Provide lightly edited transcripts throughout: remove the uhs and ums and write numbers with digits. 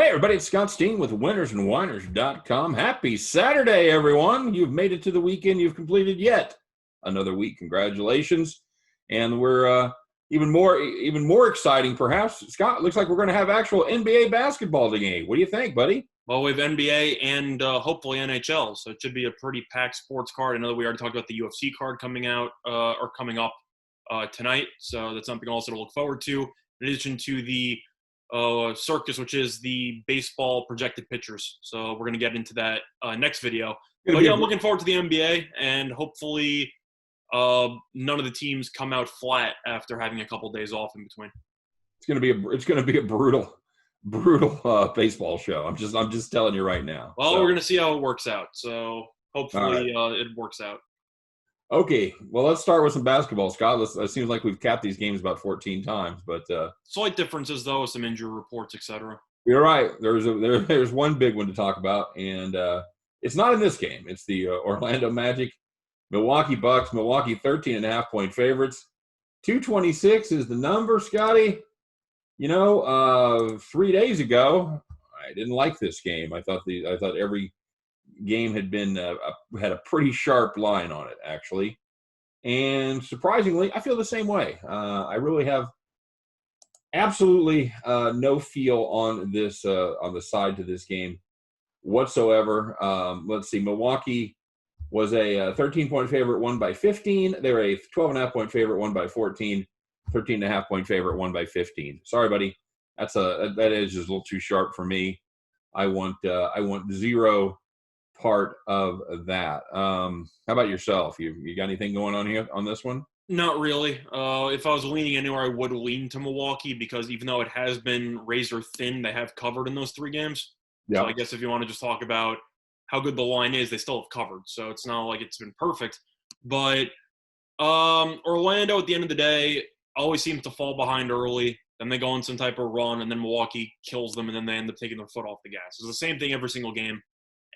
Hey, everybody, it's Scott Steen with winnersandwhiners.com. Happy Saturday, everyone. You've made it to the weekend. You've completed yet another week. Congratulations. And we're even more exciting, perhaps. Scott, looks like we're going to have actual NBA basketball today. What do you think, buddy? Well, we have NBA and hopefully NHL, so it should be a pretty packed sports card. I know that we already talked about the UFC card coming out or coming up tonight, so that's something also to look forward to. In addition to the circus, which is the baseball projected pitchers. So we're going to get into that next video. But yeah, I'm looking forward to the NBA, and hopefully none of the teams come out flat after having a couple days off in between. It's going to be a brutal baseball show. I'm just telling you right now. Well, we're going to see how it works out. So hopefully it works out. Okay, well, let's start with some basketball, Scott. It seems like we've capped these games about 14 times, but slight differences though, some injury reports, etc. You're right. There's one big one to talk about, and it's not in this game. It's the Orlando Magic, Milwaukee Bucks. Milwaukee 13.5-point favorites. 226 is the number, Scotty. 3 days ago, I didn't like this game. I thought every game had a pretty sharp line on it, actually, and surprisingly, I feel the same way. I really have absolutely no feel on this on the side to this game whatsoever. Let's see. Milwaukee was a 13-point favorite, won by 15. They were a 12.5-point favorite, won by 14. 13.5-point favorite, won by 15. Sorry, buddy. That is just a little too sharp for me. I want zero part of that. How about yourself? You got anything going on here on this one? Not really. If I was leaning anywhere, I would lean to Milwaukee because even though it has been razor thin, they have covered in those 3 games. Yeah. So I guess if you want to just talk about how good the line is, they still have covered. So it's not like it's been perfect. But Orlando, at the end of the day, always seems to fall behind early. Then they go on some type of run, and then Milwaukee kills them, and then they end up taking their foot off the gas. It's the same thing every single game.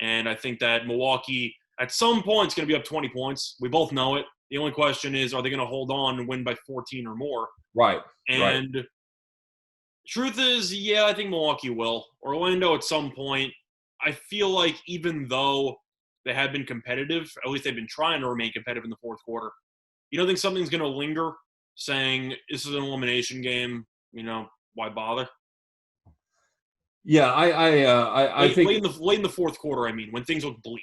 And I think that Milwaukee, at some point, is going to be up 20 points. We both know it. The only question is, are they going to hold on and win by 14 or more? Right. And truth is, yeah, I think Milwaukee will. Orlando, at some point, I feel like even though they have been competitive, at least they've been trying to remain competitive in the fourth quarter, you don't think something's going to linger saying this is an elimination game, why bother? Yeah, I think late in the fourth quarter. I mean, when things look bleak.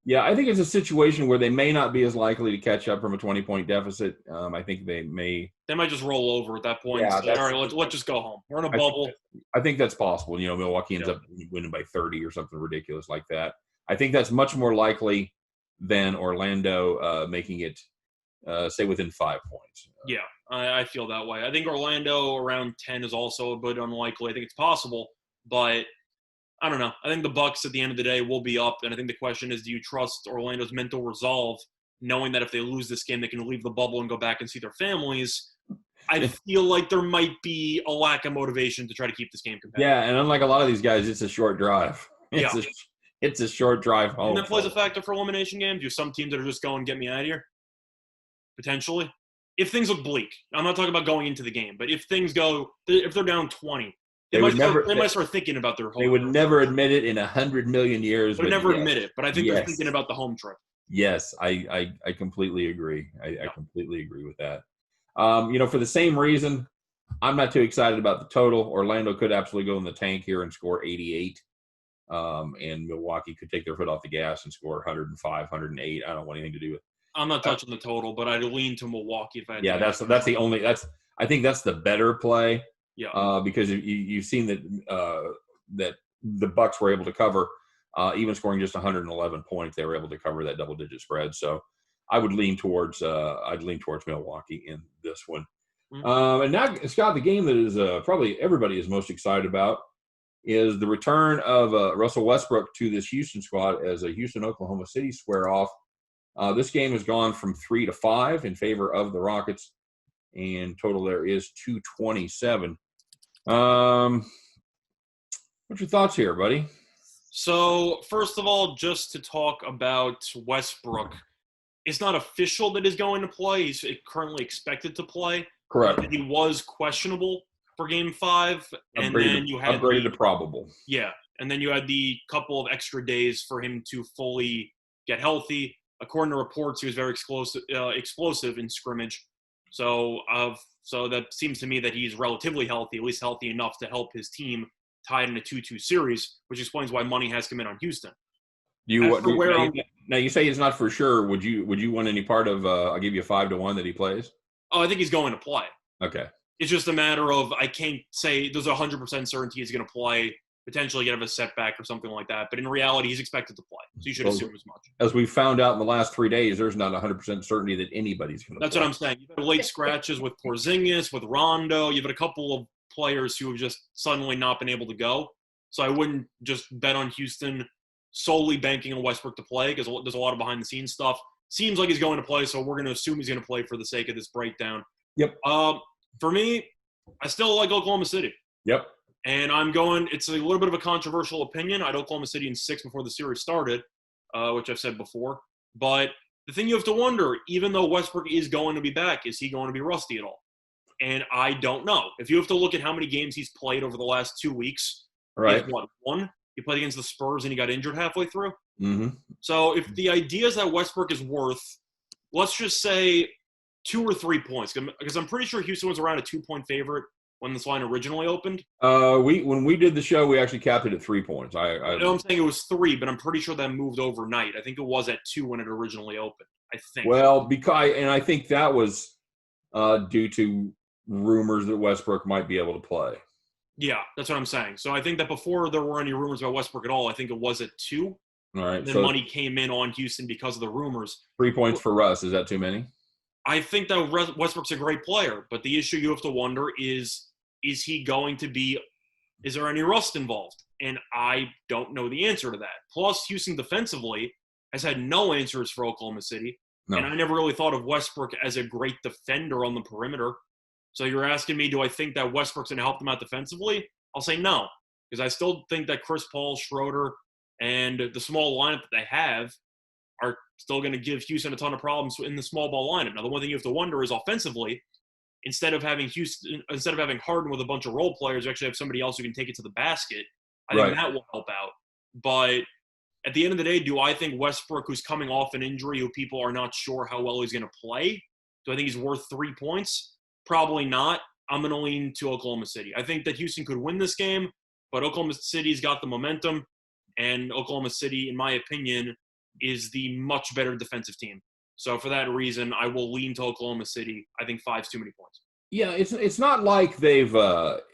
Yeah, I think it's a situation where they may not be as likely to catch up from a 20-point deficit. I think they might just roll over at that point. Yeah, all right, let's just go home. We're in a bubble. I think that's possible. Milwaukee ends up winning by 30 or something ridiculous like that. I think that's much more likely than Orlando making it, say, within 5 points. Yeah, I feel that way. I think Orlando around 10 is also a bit unlikely. I think it's possible. But I don't know. I think the Bucks at the end of the day will be up, and I think the question is, do you trust Orlando's mental resolve, knowing that if they lose this game, they can leave the bubble and go back and see their families? I feel like there might be a lack of motivation to try to keep this game competitive. Yeah, and unlike a lot of these guys, it's a short drive. It's a short drive home. And that plays a factor for elimination games. Do some teams that are just going, get me out of here? Potentially. If things look bleak. I'm not talking about going into the game, but if they're down 20, They might start thinking about their home trip. They would never admit it in 100 million years. They would never admit it, but I think they're thinking about the home trip. Yes, I completely agree. I completely agree with that. For the same reason, I'm not too excited about the total. Orlando could absolutely go in the tank here and score 88. And Milwaukee could take their foot off the gas and score 105, 108. I don't want anything to do with it. I'm not touching the total, but I'd lean to Milwaukee if I had I think that's the better play. Yeah. Because you've seen that the Bucks were able to cover, even scoring just 111 points, they were able to cover that double-digit spread. So I would lean towards Milwaukee in this one. Mm-hmm. And now, Scott, the game that is probably everybody is most excited about is the return of Russell Westbrook to this Houston squad as a Houston-Oklahoma City square-off. This game has gone from 3 to 5 in favor of the Rockets. And total there is 227. What's your thoughts here, buddy? So, first of all, just to talk about Westbrook, it's not official that he's going to play. He's currently expected to play. Correct. He was questionable for Game 5, and then you had upgraded to probable. Yeah, and then you had the couple of extra days for him to fully get healthy. According to reports, he was very explosive in scrimmage. So that seems to me that he's relatively healthy, at least healthy enough to help his team tied in a 2-2 series, which explains why money has come in on Houston. Now you say it's not for sure. Would you want any part of? I'll give you 5-1 that he plays. Oh, I think he's going to play. Okay. It's just a matter of I can't say there's 100% certainty he's going to play. Potentially get a setback or something like that, but in reality, he's expected to play, so you should assume as much. As we found out in the last 3 days, there's not 100% certainty that anybody's going to. That's what I'm saying. You've had late scratches with Porzingis, with Rondo. You've had a couple of players who have just suddenly not been able to go. So I wouldn't just bet on Houston solely banking on Westbrook to play because there's a lot of behind-the-scenes stuff. Seems like he's going to play, so we're going to assume he's going to play for the sake of this breakdown. Yep. For me, I still like Oklahoma City. Yep. And it's a little bit of a controversial opinion. I had Oklahoma City in 6 before the series started, which I've said before. But the thing you have to wonder, even though Westbrook is going to be back, is he going to be rusty at all? And I don't know. If you have to look at how many games he's played over the last 2 weeks, right? One? He played against the Spurs and he got injured halfway through. Mm-hmm. So if the idea is that Westbrook is worth, let's just say 2 or 3 points, because I'm pretty sure Houston was around a 2-point favorite when this line originally opened. When we did the show, we actually capped it at 3 points. I know I'm saying it was 3, but I'm pretty sure that moved overnight. I think it was at 2 when it originally opened. I think. Well, I think that was due to rumors that Westbrook might be able to play. Yeah, that's what I'm saying. So I think that before there were any rumors about Westbrook at all, I think it was at 2. All right. Then money came in on Houston because of the rumors. 3 points for Russ. Is that too many? I think that Westbrook's a great player, but the issue you have to wonder is he going to be – is there any rust involved? And I don't know the answer to that. Plus, Houston defensively has had no answers for Oklahoma City. No. And I never really thought of Westbrook as a great defender on the perimeter. So you're asking me, do I think that Westbrook's going to help them out defensively? I'll say no, because I still think that Chris Paul, Schroeder, and the small lineup that they have are still going to give Houston a ton of problems in the small ball lineup. Now, the one thing you have to wonder is offensively – instead of having Harden with a bunch of role players, you actually have somebody else who can take it to the basket. I think that will help out. But at the end of the day, do I think Westbrook, who's coming off an injury, who people are not sure how well he's going to play, do I think he's worth 3 points? Probably not. I'm going to lean to Oklahoma City. I think that Houston could win this game, but Oklahoma City's got the momentum, and Oklahoma City, in my opinion, is the much better defensive team. So for that reason, I will lean to Oklahoma City. I think 5's too many points. Yeah, it's not like they've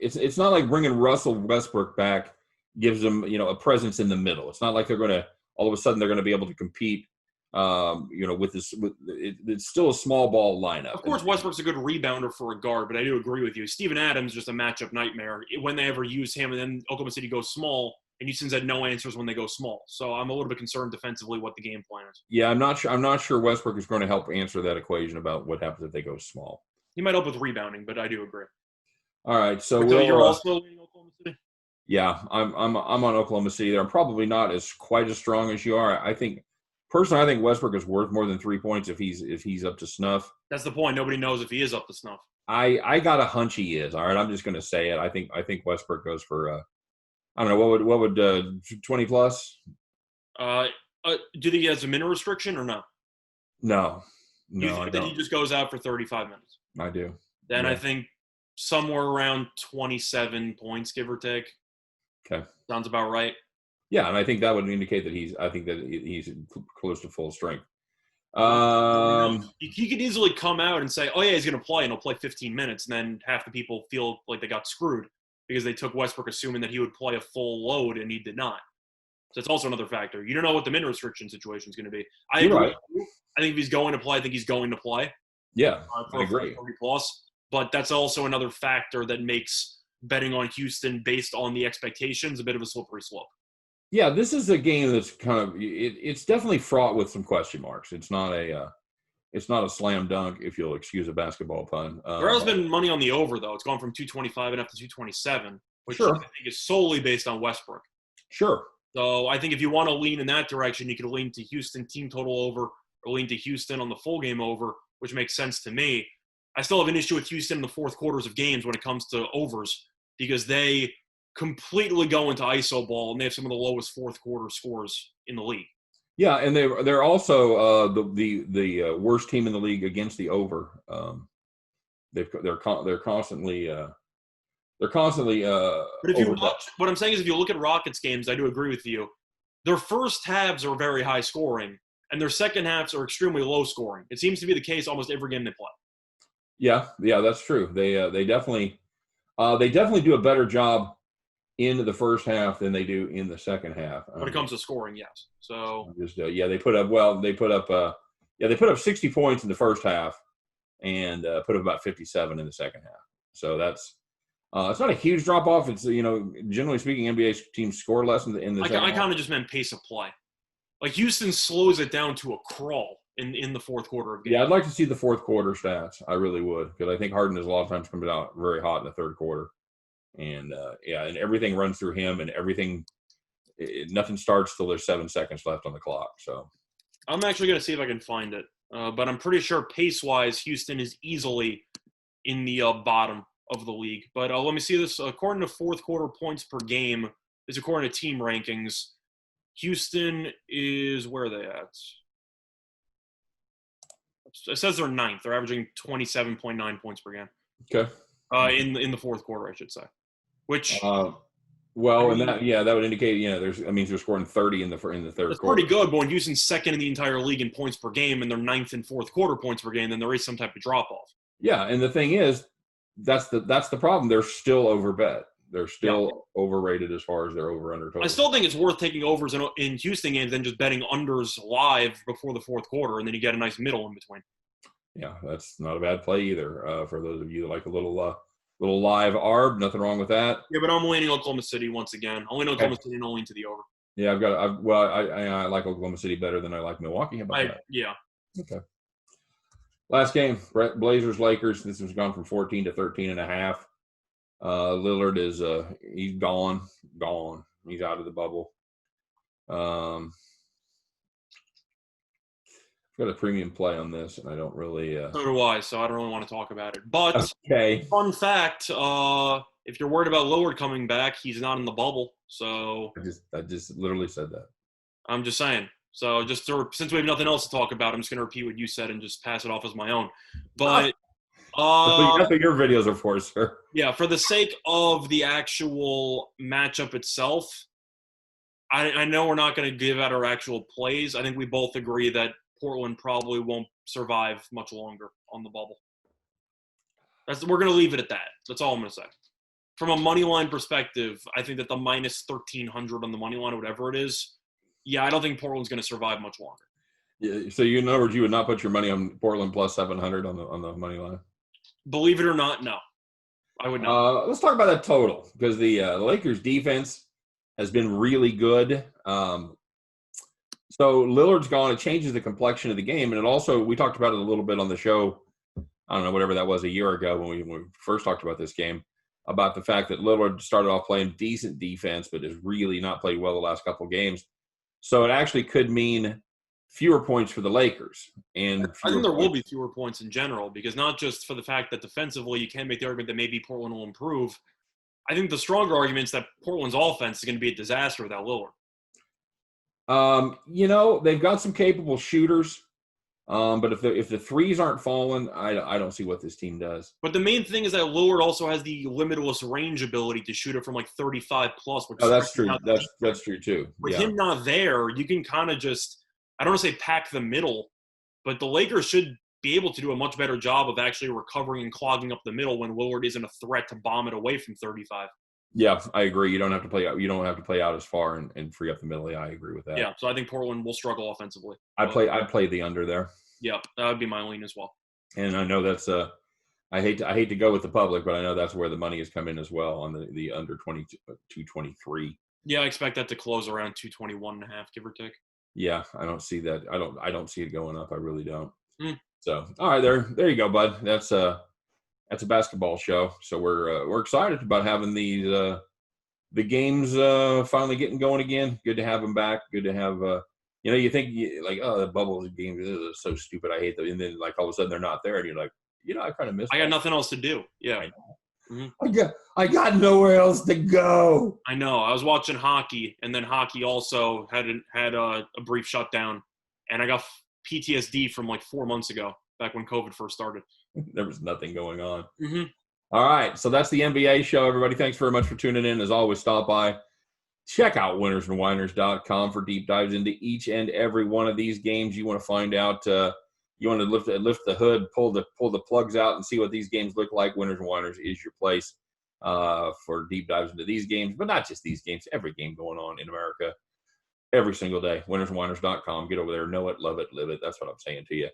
it's not like bringing Russell Westbrook back gives them a presence in the middle. It's not like they're going to all of a sudden they're going to be able to compete. With this, it's still a small ball lineup. Of course, Westbrook's a good rebounder for a guard, but I do agree with you. Steven Adams is just a matchup nightmare when they ever use him, and then Oklahoma City goes small. And Houston's had no answers when they go small. So I'm a little bit concerned defensively what the game plan is. Yeah, I'm not sure Westbrook is going to help answer that equation about what happens if they go small. He might help with rebounding, but I do agree. All right, so you're also leaning Oklahoma City? Yeah, I'm on Oklahoma City there. I'm probably not quite as strong as you are. I think Westbrook is worth more than 3 points if he's up to snuff. That's the point. Nobody knows if he is up to snuff. I got a hunch he is. All right, I'm just going to say it. I think Westbrook goes for I don't know, what would 20 plus? Do you think he has a minute restriction or no? No, you think that he just goes out for 35 minutes? I do. Then yeah. I think somewhere around 27 points, give or take. Okay. Sounds about right. Yeah, and I think that would indicate that he's close to full strength. He could easily come out and say, oh, yeah, he's going to play, and he'll play 15 minutes, and then half the people feel like they got screwed because they took Westbrook assuming that he would play a full load, and he did not. So it's also another factor. You don't know what the minute restriction situation is going to be. I agree. Right. I think if he's going to play, I think he's going to play. Yeah, I agree. 30 plus, but that's also another factor that makes betting on Houston based on the expectations a bit of a slippery slope. Yeah, this is a game that's kind of it's definitely fraught with some question marks. It's not a slam dunk, if you'll excuse a basketball pun. There has been money on the over, though. It's gone from 225 and up to 227, which I think is solely based on Westbrook. Sure. So I think if you want to lean in that direction, you could lean to Houston team total over or lean to Houston on the full game over, which makes sense to me. I still have an issue with Houston in the fourth quarters of games when it comes to overs because they completely go into ISO ball and they have some of the lowest fourth quarter scores in the league. Yeah, and they're also the worst team in the league against the over. They're constantly but if you over. watch, what I'm saying is if you look at Rockets games, I do agree with you. Their first halves are very high scoring, and their second halves are extremely low scoring. It seems to be the case almost every game they play. Yeah, that's true. They definitely do a better job in the first half than they do in the second half. When it comes to scoring, yes. So they put up 60 points in the first half and put up about 57 in the second half. So that's it's not a huge drop off. It's generally speaking, NBA teams score less in the second half. I kind of just meant pace of play. Like Houston slows it down to a crawl in the fourth quarter of games. Yeah, I'd like to see the fourth quarter stats. I really would, because I think Harden is a lot of times coming out very hot in the third quarter, and and everything runs through him, and nothing starts till there's 7 seconds left on the clock. So I'm actually going to see if I can find it, but I'm pretty sure pace-wise, Houston is easily in the bottom of the league. But let me see this. According to fourth quarter points per game, is according to team rankings. Houston is, where are they at? It says they're ninth. They're averaging 27.9 points per game. Okay. In the fourth quarter, I should say. Which that would indicate that means they're scoring 30 in the third quarter. It's pretty good, but when Houston's second in the entire league in points per game and they're ninth in fourth quarter points per game, then there is some type of drop off. Yeah, and the thing is, that's the problem. They're still overbet. They're still overrated as far as their over-under total. I still think it's worth taking overs in Houston games than just betting unders live before the fourth quarter, and then you get a nice middle in between. Yeah, that's not a bad play either. For those of you that like a little live arb, nothing wrong with that. Yeah, but I'm leaning Oklahoma City once again. I'll lean Oklahoma City and I'll lean to the over. Yeah, I like Oklahoma City better than I like Milwaukee. How about that? Yeah. Okay. Last game, Blazers Lakers. This has gone from 14 to 13.5. Lillard is he's gone. He's out of the bubble. I've got a premium play on this, and I don't really. So do I. So I don't really want to talk about it. But okay. Fun fact: if you're worried about Lillard coming back, he's not in the bubble. So I just literally said that. I'm just saying. So since we have nothing else to talk about, I'm just going to repeat what you said and just pass it off as my own. But that's what your videos are for, sir. Yeah, for the sake of the actual matchup itself, I know we're not going to give out our actual plays. I think we both agree that Portland probably won't survive much longer on the bubble. We're going to leave it at that. That's all I'm going to say. From a money line perspective, I think that the minus 1,300 on the money line or whatever it is, yeah, I don't think Portland's going to survive much longer. Yeah, so in other words, you would not put your money on Portland plus 700 on the money line? Believe it or not, no. I would not. Let's talk about that total, because the Lakers defense has been really good. So Lillard's gone. It changes the complexion of the game, and it also, we talked about it a little bit on the show, I don't know, whatever that was, a year ago when we first talked about this game, about the fact that Lillard started off playing decent defense, but has really not played well the last couple of games. So it actually could mean fewer points for the Lakers. And I think there will be fewer points in general, because not just for the fact that defensively you can make the argument that maybe Portland will improve. I think the stronger argument is that Portland's offense is going to be a disaster without Lillard. They've got some capable shooters. But if the threes aren't falling, I don't see what this team does. But the main thing is that Lillard also has the limitless range ability to shoot it from like 35 plus. Which that's true. That's true too. With him not there, you can kind of just, I don't want to say pack the middle, but the Lakers should be able to do a much better job of actually recovering and clogging up the middle when Lillard isn't a threat to bomb it away from 35. Yeah, I agree. You don't have to play out. You don't have to play out as far and free up the middle. Yeah, I agree with that. Yeah, so I think Portland will struggle offensively. I'd play the under there. Yeah, that would be my lean as well. And I know that's I hate to go with the public, but I know that's where the money has come in as well on the under 223. Yeah, I expect that to close around 221.5, give or take. Yeah, I don't see that. I don't see it going up. I really don't. So, all right, there you go, bud. That's a basketball show. So we're excited about having the games finally getting going again. Good to have them back. Good to have you think the bubble game is so stupid. I hate them. And then like all of a sudden they're not there, and you're like, I kind of miss. I got nothing else to do. Yeah. I know. Mm-hmm. I got nowhere else to go. I know. I was watching hockey, and then hockey also had a brief shutdown, and I got PTSD from like 4 months ago, back when COVID first started. There was nothing going on. Mm-hmm. All right, so that's the NBA show, everybody. Thanks very much for tuning in. As always, stop by. Check out winnersandwhiners.com for deep dives into each and every one of these games. You want to find out, you want to lift the hood, pull the plugs out, and see what these games look like. Winners and Whiners is your place for deep dives into these games, but not just these games. Every game going on in America every single day. Winnersandwhiners.com. Get over there, know it, love it, live it. That's what I'm saying to you.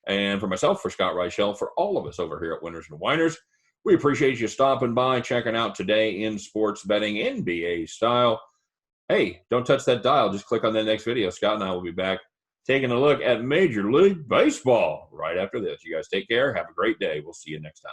And for myself, for Scott Reichel, for all of us over here at Winners and Whiners, we appreciate you stopping by, checking out Today in Sports Betting NBA style. Hey, don't touch that dial. Just click on that next video. Scott and I will be back taking a look at Major League Baseball right after this. You guys take care. Have a great day. We'll see you next time.